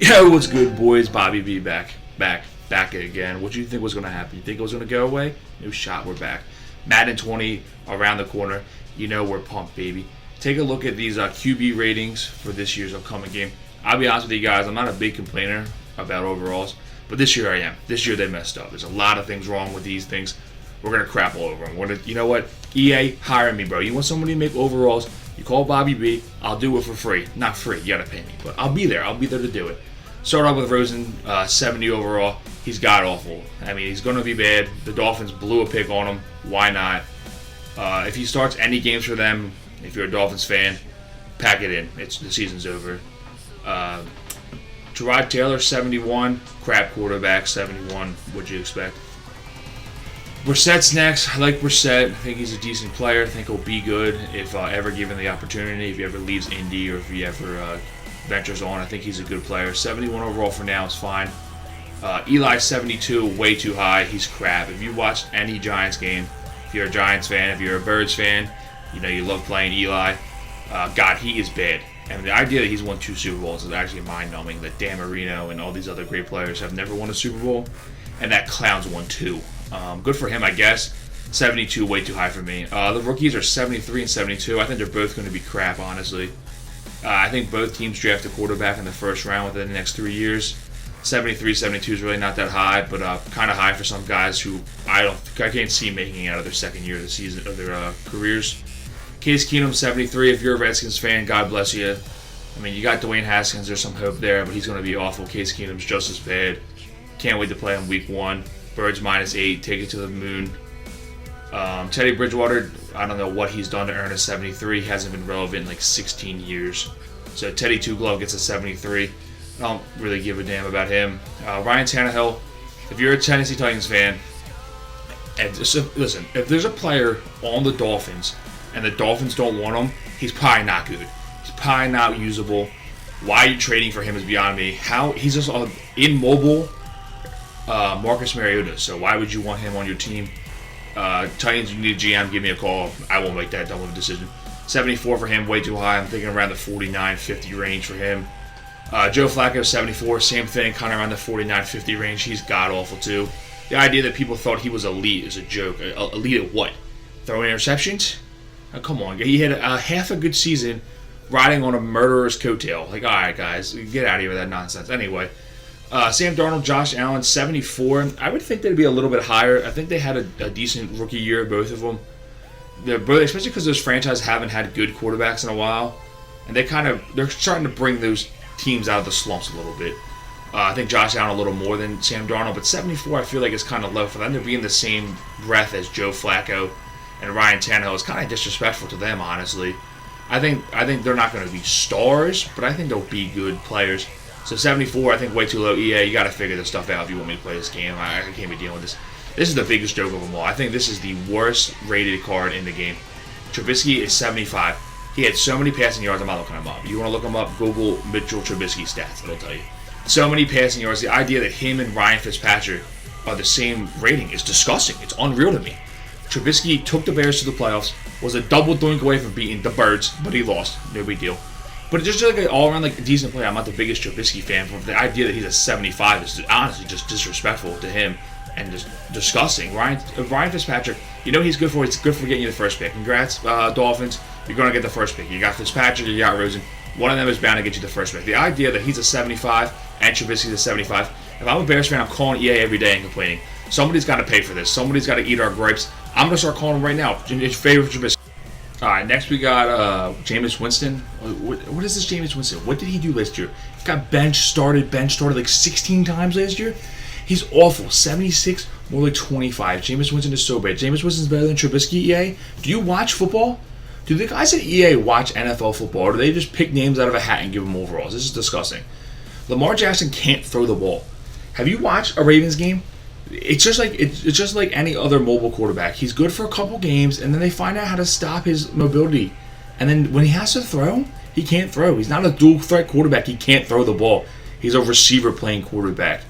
Yo, what's good, boys? Bobby B back again. What do you think was going to happen? You think it was going to go away? No shot, we're back. Madden 20 around the corner. You know we're pumped, baby. Take a look at these QB ratings for this year's upcoming game. I'll be honest with you guys, I'm not a big complainer about overalls, but this year I am. This year they messed up. There's a lot of things wrong with these things. We're going to crap all over them. You know what? EA, hire me, bro. You want somebody to make overalls? You call Bobby B. I'll do it for free. Not free. You got to pay me. But I'll be there. I'll be there to do it. Start off with Rosen, 70 overall. He's god-awful. I mean, he's going to be bad. The Dolphins blew a pick on him. Why not? If he starts any games for them, if you're a Dolphins fan, pack it in. The season's over. Gerard Taylor, 71. Crap quarterback, 71. What'd you expect? Brissett's next. I like Brissett. I think he's a decent player. I think he'll be good if ever given the opportunity. If he ever leaves Indy or if he ever ventures on, I think he's a good player. 71 overall for now is fine. Eli, 72, way too high. He's crap. If you watch any Giants game, if you're a Giants fan, if you're a Birds fan, you know you love playing Eli. God, he is bad. And the idea that he's won 2 Super Bowls is actually mind-numbing. That Dan Marino and all these other great players have never won a Super Bowl, and that clown's won 2. Good for him, I guess. 72, way too high for me. The rookies are 73 and 72. I think they're both going to be crap, honestly. I think both teams draft a quarterback in the first round within the next 3 years. 73, 72 is really not that high, but kind of high for some guys who I can't see making it out of their second year of the season of their careers. Case Keenum, 73. If you're a Redskins fan, God bless you. I mean, you got Dwayne Haskins. There's some hope there, but he's going to be awful. Case Keenum's just as bad. Can't wait to play him week 1. Birds -8. Take it to the moon. Teddy Bridgewater, I don't know what he's done to earn a 73. He hasn't been relevant in like 16 years. So Teddy Two Glove gets a 73. I don't really give a damn about him. Ryan Tannehill, if you're a Tennessee Titans fan, and listen, if there's a player on the Dolphins and the Dolphins don't want him, he's probably not good. He's probably not usable. Why you trading for him is beyond me. He's just immobile. Marcus Mariota. So why would you want him on your team? Titans, you need a GM. Give me a call. I won't make that dumb of a decision. 74 for him, way too high. I'm thinking around the 49-50 range for him. Joe Flacco, 74, same thing, kind of around the 49-50 range. He's god-awful, too. The idea that people thought he was elite is a joke. Elite at what? Throwing interceptions? Oh, come on. He had half a good season riding on a murderer's coattail. Like, all right, guys, get out of here with that nonsense. Anyway, Sam Darnold, Josh Allen, 74. I would think they'd be a little bit higher. I think they had a decent rookie year, both of them. Especially because those franchises haven't had good quarterbacks in a while. And they're starting to bring those teams out of the slumps a little bit. I think Josh Allen a little more than Sam Darnold, but 74 I feel like is kind of low for them to be in the same breath as Joe Flacco and Ryan Tannehill. Is kind of disrespectful to them, honestly. I think they're not going to be stars, but I think they'll be good players. So 74, I think way too low. EA, you got to figure this stuff out if you want me to play this game. I can't be dealing with this. This is the biggest joke of them all. I think this is the worst rated card in the game. Trubisky is 75. He had so many passing yards, I'm not looking him up. You want to look him up, Google Mitchell Trubisky stats, it'll tell you. So many passing yards. The idea that him and Ryan Fitzpatrick are the same rating is disgusting. It's unreal to me. Trubisky took the Bears to the playoffs, was a double doink away from beating the Birds, but he lost. No big deal. But it's just like an all-around decent player. I'm not the biggest Trubisky fan, but the idea that he's a 75 is honestly just disrespectful to him and just disgusting. Ryan Fitzpatrick, you know he's good for. It's good for getting you the first pick. Congrats, Dolphins. You're going to get the first pick. You got Fitzpatrick, you got Rosen. One of them is bound to get you the first pick. The idea that he's a 75 and Trubisky's a 75. If I'm a Bears fan, I'm calling EA every day and complaining. Somebody's got to pay for this. Somebody's got to eat our gripes. I'm going to start calling him right now in favor of Trubisky. All right, next we got Jameis Winston. What is this Jameis Winston? What did he do last year? He got bench started like 16 times last year. He's awful. 76, more like 25. Jameis Winston is so bad. Jameis Winston's better than Trubisky, EA. Do you watch football? Do the guys at EA watch NFL football, or do they just pick names out of a hat and give them overalls? This is disgusting. Lamar Jackson can't throw the ball. Have you watched a Ravens game? It's just like any other mobile quarterback. He's good for a couple games, and then they find out how to stop his mobility. And then when he has to throw, he can't throw. He's not a dual threat quarterback. He can't throw the ball. He's a receiver playing quarterback.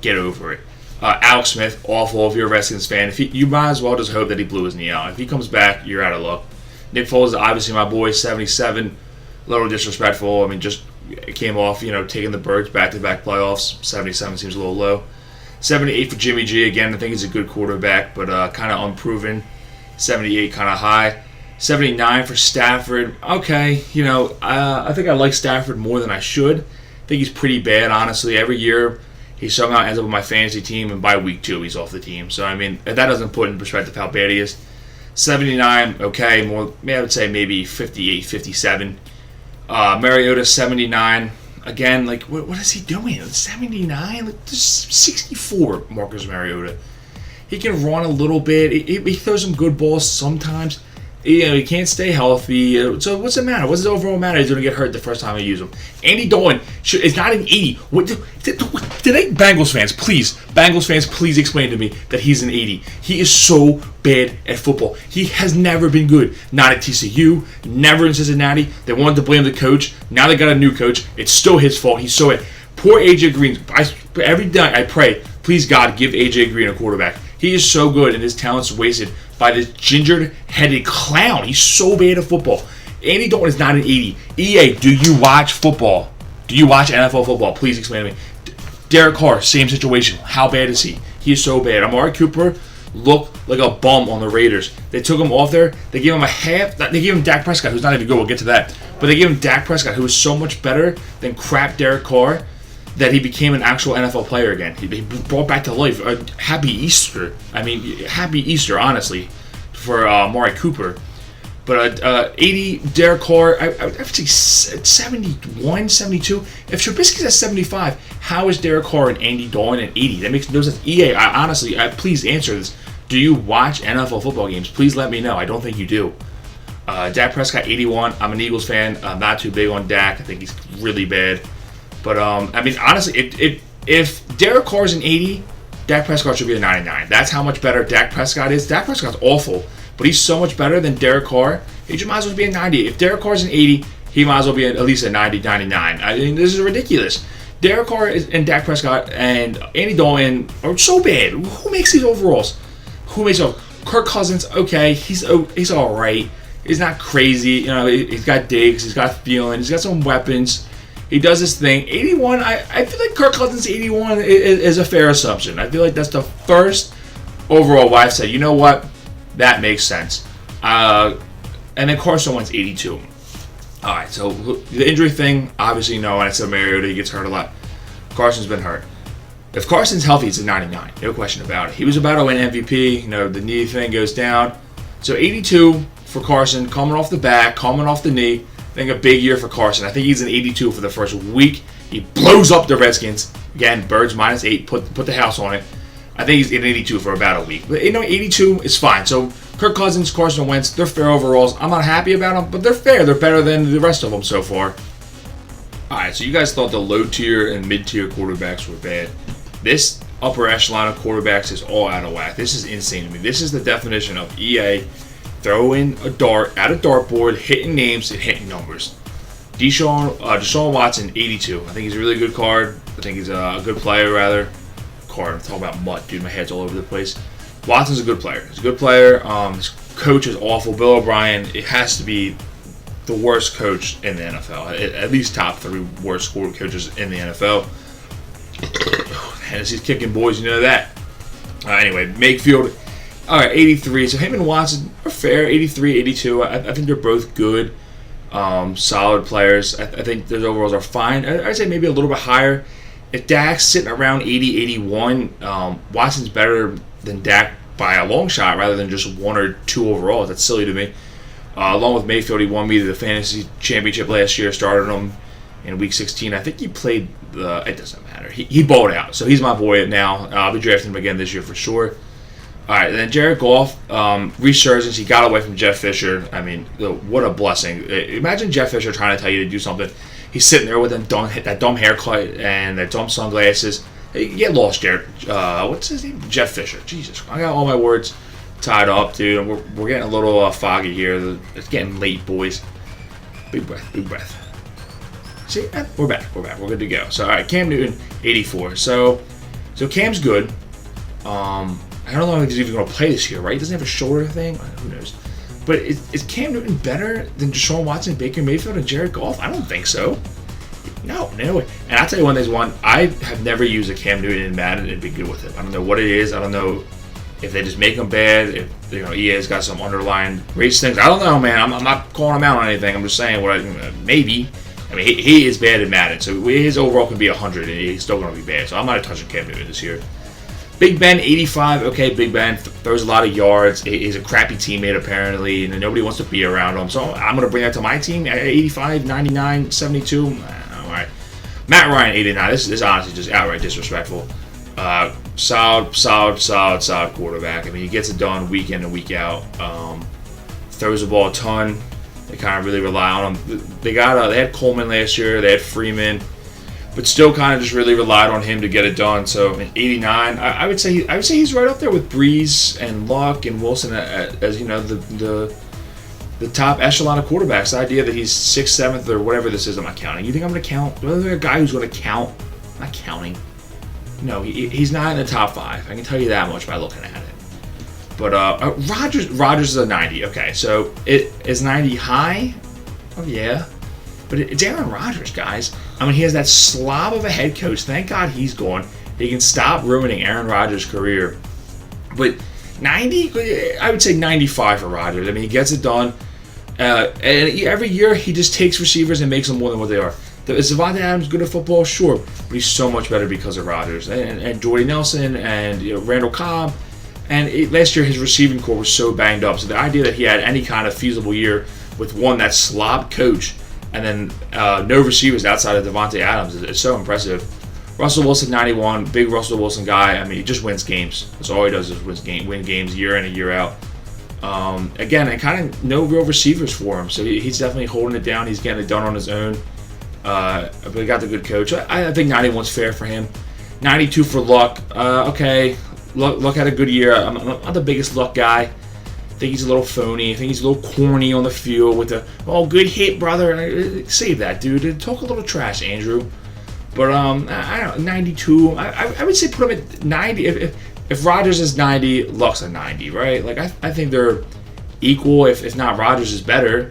Get over it. Alex Smith, awful. If you're a Redskins fan, you might as well just hope that he blew his knee out. If he comes back, you're out of luck. Nick Foles is obviously my boy, 77. A little disrespectful. I mean, just It came off, taking the Birds back-to-back playoffs. 77 seems a little low. 78 for Jimmy G. Again, I think he's a good quarterback, but kind of unproven. 78 kind of high. 79 for Stafford. Okay, I think I like Stafford more than I should. I think he's pretty bad, honestly. Every year, he somehow ends up with my fantasy team, and by week 2, he's off the team. So, if that doesn't put in perspective how bad he is. 79, okay, I would say maybe 58, 57. Mariota, 79. Again, what is he doing? 79? 64, Marcus Mariota. He can run a little bit. He throws some good balls sometimes. He can't stay healthy. So what's the matter? What's the overall matter? He's going to get hurt the first time I use him. Andy Dalton is not an 80. Bengals fans, please explain to me that he's an 80. He is so bad at football. He has never been good. Not at TCU, never in Cincinnati. They wanted to blame the coach. Now they got a new coach. It's still his fault. He's so bad. Poor AJ Green. Every night I pray, please God, give AJ Green a quarterback. He is so good, and his talent's wasted by this ginger-headed clown. He's so bad at football. Andy Dalton is not an 80. EA, do you watch football? Do you watch NFL football? Please explain to me. Derek Carr, same situation. How bad is he? He is so bad. Amari Cooper looked like a bum on the Raiders. They took him off there. They gave him They gave him Dak Prescott, who's not even good. We'll get to that. But they gave him Dak Prescott, who was so much better than crap Derek Carr, that he became an actual NFL player again. He brought back to life. Happy Easter. Happy Easter, honestly, for Amari Cooper. But 80, Derek Carr, I would say 71, 72. If Trubisky's at 75, how is Derek Carr and Andy Dalton at 80? That makes no sense. EA, honestly, please answer this. Do you watch NFL football games? Please let me know. I don't think you do. Dak Prescott, 81. I'm an Eagles fan. I'm not too big on Dak. I think he's really bad. But, honestly, if Derek Carr's an 80, Dak Prescott should be a 99. That's how much better Dak Prescott is. Dak Prescott's awful, but he's so much better than Derek Carr. He might as well be a 90. If Derek Carr's an 80, he might as well be at least a 90, 99. This is ridiculous. Derek Carr and Dak Prescott and Andy Dalton are so bad. Who makes these overalls? Kirk Cousins, okay, he's all right. He's not crazy. He's got Diggs. He's got Thielen. He's got some weapons. He does this thing. 81, I feel like Kirk Cousins 81 is a fair assumption. I feel like that's the first overall where I've said, you know what? That makes sense. And then Carson Wentz 82. All right, so the injury thing, obviously, no. I said Mariota, he gets hurt a lot. Carson's been hurt. If Carson's healthy, it's a 99. No question about it. He was about to win MVP. The knee thing goes down. So 82 for Carson, coming off the back, coming off the knee. I think a big year for Carson. I think he's an 82 for the first week. He blows up the Redskins. Again, Birds -8. Put the house on it. I think he's an 82 for about a week. But 82 is fine. So Kirk Cousins, Carson Wentz, they're fair overalls. I'm not happy about them, but they're fair. They're better than the rest of them so far. All right, so you guys thought the low tier and mid tier quarterbacks were bad. This upper echelon of quarterbacks is all out of whack. This is insane to me. This is the definition of EA throwing a dart at a dartboard, hitting names and hitting numbers. Deshaun Watson, 82. I think he's a really good card. I think he's a good player, rather. Card. I'm talking about mutt, dude. My head's all over the place. Watson's a good player. He's a good player. His coach is awful. Bill O'Brien, it has to be the worst coach in the NFL. At least top 3 worst coaches in the NFL. Hennessy's kicking, boys. You know that. Anyway, Mayfield. All right, 83. So him and Watson are fair. 83, 82. I think they're both good, solid players. I think their overalls are fine. I'd say maybe a little bit higher. If Dak's sitting around 80, 81, Watson's better than Dak by a long shot rather than just 1 or 2 overalls. That's silly to me. Along with Mayfield, he won me the fantasy championship last year. Started him in week 16. I think he played it doesn't matter. He balled out. So he's my boy now. I'll be drafting him again this year for sure. All right, then Jared Goff, resurgence. He got away from Jeff Fisher. I mean, what a blessing. Imagine Jeff Fisher trying to tell you to do something. He's sitting there with that dumb haircut and that dumb sunglasses. Hey, get lost, Jared. What's his name? Jeff Fisher. Jesus, I got all my words tied up, dude. We're getting a little foggy here. It's getting late, boys. Big breath, big breath. See, we're back. We're good to go. So, all right, Cam Newton, 84. So Cam's good. I don't know if he's even going to play this year, right? He doesn't have a shoulder thing. Who knows? But is Cam Newton better than Deshaun Watson, Baker Mayfield, and Jared Goff? I don't think so. No way. And I'll tell you one thing, I have never used a Cam Newton in Madden and been good with it. I don't know what it is. I don't know if they just make him bad, if EA's got some underlying race things. I don't know, man. I'm not calling him out on anything. I'm just saying maybe. I mean, he is bad in Madden, so his overall can be 100, and he's still going to be bad. So I'm not touching Cam Newton this year. Big Ben, 85. Okay, Big Ben throws a lot of yards. He's a crappy teammate, apparently, and nobody wants to be around him. So I'm going to bring that to my team. 85, 99, 72. All right. Matt Ryan, 89. This is honestly just outright disrespectful. Solid quarterback. I mean, he gets it done week in and week out. Throws the ball a ton. They kind of really rely on him. They had Coleman last year. They had Freeman. But still kind of just really relied on him to get it done. So 89, I would say he's right up there with Breeze and Luck and Wilson as the top echelon of quarterbacks. The idea that he's 6th, 7th, or whatever this is, I'm not counting. You think I'm going to count? Is there a guy who's going to count? I'm not counting. No, he's not in the top 5. I can tell you that much by looking at it. But Rodgers is a 90. Okay, so is 90 high? Oh yeah. But it's Aaron Rodgers, guys. I mean, he has that slob of a head coach. Thank God he's gone. He can stop ruining Aaron Rodgers' career. But 90, I would say 95 for Rodgers. I mean, he gets it done. And every year, he just takes receivers and makes them more than what they are. Is Devontae Adams good at football? Sure. But he's so much better because of Rodgers. And Jordy Nelson and Randall Cobb. And last year, his receiving core was so banged up. So the idea that he had any kind of feasible year with that slob coach and then no receivers outside of Devontae Adams is so impressive. Russell Wilson, 91, big Russell Wilson guy. I mean, he just wins games. That's all he does is win games year in and year out. Again, and kind of no real receivers for him. So he's definitely holding it down. He's getting it done on his own. But he got the good coach. I think 91's fair for him. 92 for Luck. Okay, Luck had a good year. I'm not the biggest Luck guy. I think he's a little phony. I think he's a little corny on the field with the, good hit, brother. Save that, dude. Talk a little trash, Andrew. But, I don't know, 92. I would say put him at 90. If Rodgers is 90, Luck's a 90, right? Like, I think they're equal. If not, Rodgers is better.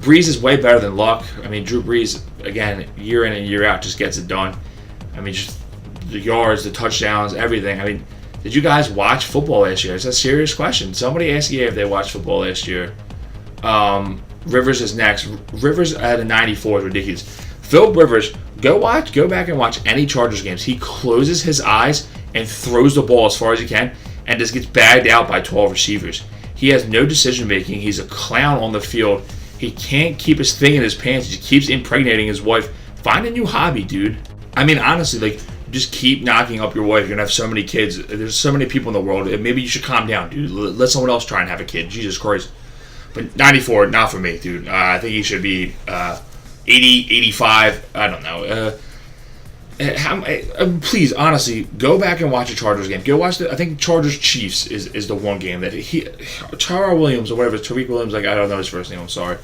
Breeze is way better than Luck. I mean, Drew Brees, again, year in and year out, just gets it done. I mean, just the yards, the touchdowns, everything. I mean, did you guys watch football last year? It's a serious question. Somebody asked you if they watched football last year. Rivers is next. Rivers at a 94 is ridiculous. Phil Rivers, go back and watch any Chargers games. He closes his eyes and throws the ball as far as he can and just gets bagged out by 12 receivers. He has no decision making. He's a clown on the field. He can't keep his thing in his pants. He keeps impregnating his wife. Find a new hobby, dude. I mean, honestly, like, just keep knocking up your wife. You're going to have so many kids. There's so many people in the world. Maybe you should calm down, dude. Let someone else try and have a kid. Jesus Christ. But 94, not for me, dude. I think he should be 80, 85. I don't know. Please, honestly, go back and watch a Chargers game. Go watch I think Chargers Chiefs is the one game that Tyrell Williams or whatever, Tariq Williams, like, I don't know his first name, I'm sorry.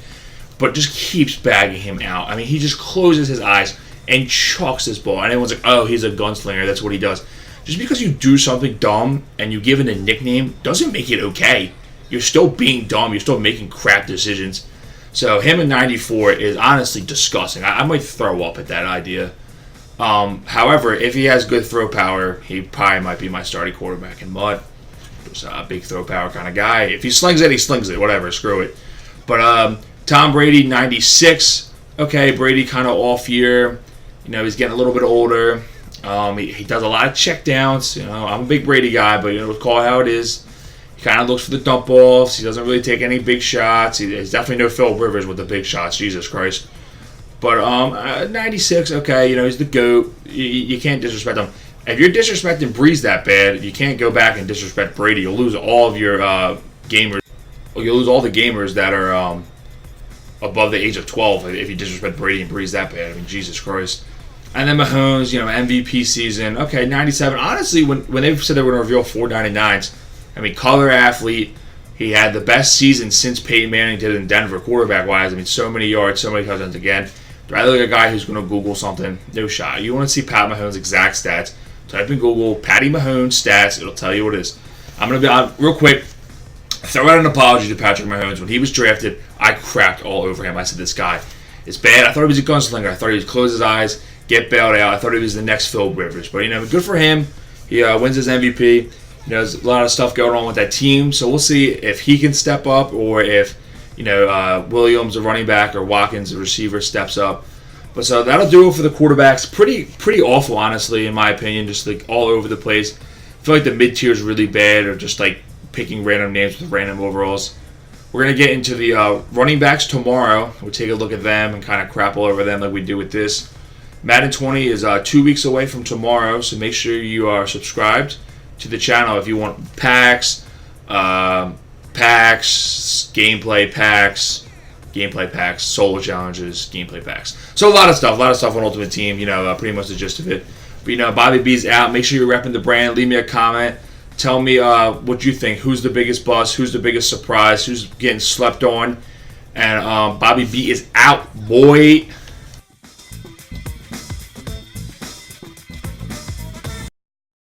But just keeps bagging him out. I mean, he just closes his eyes and chucks this ball. And everyone's like, oh, he's a gunslinger. That's what he does. Just because you do something dumb and you give it a nickname doesn't make it okay. You're still being dumb. You're still making crap decisions. So him at 94 is honestly disgusting. I might throw up at that idea. However, if he has good throw power, he probably might be my starting quarterback in mud. Just a big throw power kind of guy. If he slings it, he slings it. Whatever, screw it. But Tom Brady, 96. Okay, Brady kind of off year. You know, he's getting a little bit older. He does a lot of checkdowns. You know, I'm a big Brady guy, but call it how it is. He kind of looks for the dump offs. He doesn't really take any big shots. He's definitely no Phil Rivers with the big shots. Jesus Christ. But 96, okay, he's the GOAT. You can't disrespect him. If you're disrespecting Breeze that bad, you can't go back and disrespect Brady. You'll lose all of your gamers. You'll lose all the gamers that are above the age of 12 if you disrespect Brady and Breeze that bad. I mean, Jesus Christ. And then Mahomes, MVP season. Okay, 97. Honestly, when they said they were going to reveal 4 99s, I mean, color athlete. He had the best season since Peyton Manning did in Denver, quarterback-wise. I mean, so many yards, so many touchdowns again. Do I look like a guy who's going to Google something? No shot. You want to see Pat Mahomes' exact stats? Type in Google, Patty Mahomes stats. It'll tell you what it is. I'm going to be real quick. Throw out an apology to Patrick Mahomes. When he was drafted, I crapped all over him. I said, this guy is bad. I thought he was a gunslinger. I thought he would close his eyes, get bailed out. I thought he was the next Phil Rivers. But, good for him. He wins his MVP. There's a lot of stuff going on with that team. So we'll see if he can step up or if, Williams, the running back, or Watkins, the receiver, steps up. But so that'll do it for the quarterbacks. Pretty awful, honestly, in my opinion. Just like all over the place. I feel like the mid-tier is really bad, or just like picking random names with random overalls. We're going to get into the running backs tomorrow. We'll take a look at them and kind of crap all over them like we do with this. Madden 20 is 2 weeks away from tomorrow, so make sure you are subscribed to the channel if you want packs, gameplay packs, solo challenges, gameplay packs. So a lot of stuff on Ultimate Team, pretty much the gist of it. But, Bobby B's out. Make sure you're repping the brand. Leave me a comment. Tell me what you think. Who's the biggest bust? Who's the biggest surprise? Who's getting slept on? And Bobby B is out, boy.